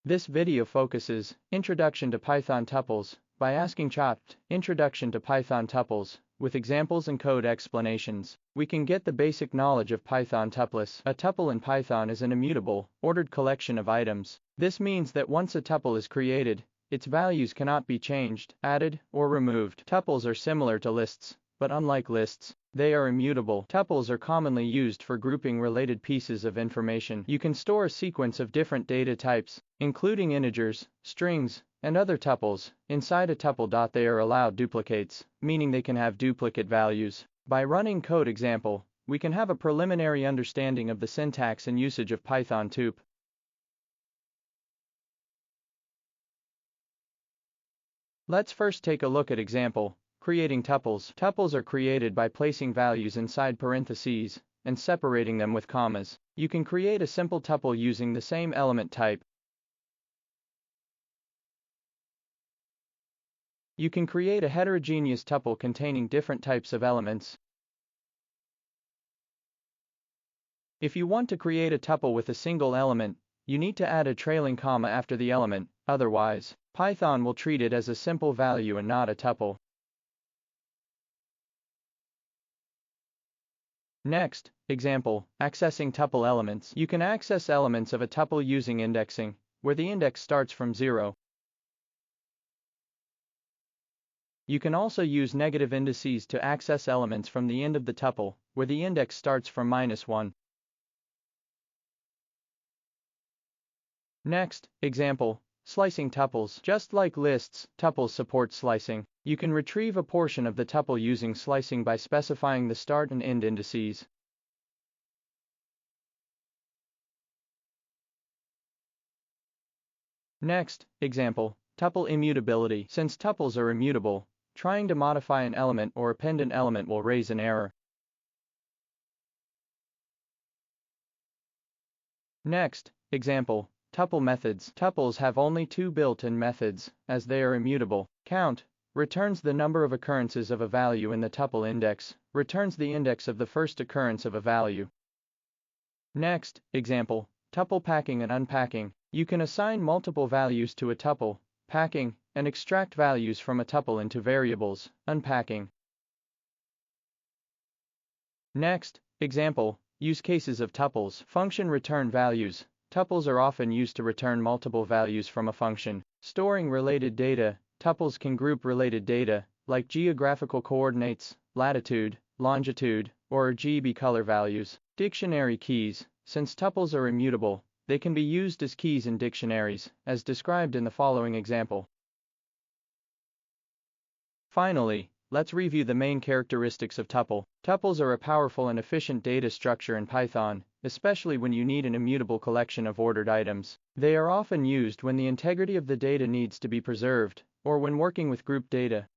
This video focuses Introduction to Python Tuples by asking ChatGPT Introduction to Python Tuples with examples and code explanations. We can get the basic knowledge of Python tuples. A tuple in Python is an immutable, ordered collection of items. This means that once a tuple is created, its values cannot be changed, added, or removed. Tuples are similar to lists, but unlike lists, they are immutable. Tuples are commonly used for grouping related pieces of information. You can store a sequence of different data types, including integers, strings, and other tuples, inside a tuple. They are allowed duplicates, meaning they can have duplicate values. By running code example, we can have a preliminary understanding of the syntax and usage of Python tup. Let's first take a look at example. Creating tuples. Tuples are created by placing values inside parentheses and separating them with commas. You can create a simple tuple using the same element type. You can create a heterogeneous tuple containing different types of elements. If you want to create a tuple with a single element, you need to add a trailing comma after the element, otherwise, Python will treat it as a simple value and not a tuple. Next, example, accessing tuple elements. You can access elements of a tuple using indexing, where the index starts from 0. You can also use negative indices to access elements from the end of the tuple, where the index starts from -1. Next, example, slicing tuples. Just like lists, tuples support slicing. You can retrieve a portion of the tuple using slicing by specifying the start and end indices. Next, example, tuple immutability. Since tuples are immutable, trying to modify an element or append an element will raise an error. Next, example, tuple methods. Tuples have only two built-in methods, as they are immutable. Count returns the number of occurrences of a value in the tuple index, returns the index of the first occurrence of a value. Next, example, tuple packing and unpacking. You can assign multiple values to a tuple, packing, and extract values from a tuple into variables, unpacking. Next, example, use cases of tuples. Function return values. Tuples are often used to return multiple values from a function. Storing related data. Tuples can group related data, like geographical coordinates, latitude, longitude, or RGB color values. Dictionary keys. Since tuples are immutable, they can be used as keys in dictionaries, as described in the following example. Finally, let's review the main characteristics of tuple. Tuples are a powerful and efficient data structure in Python, especially when you need an immutable collection of ordered items. They are often used when the integrity of the data needs to be preserved, or when working with group data.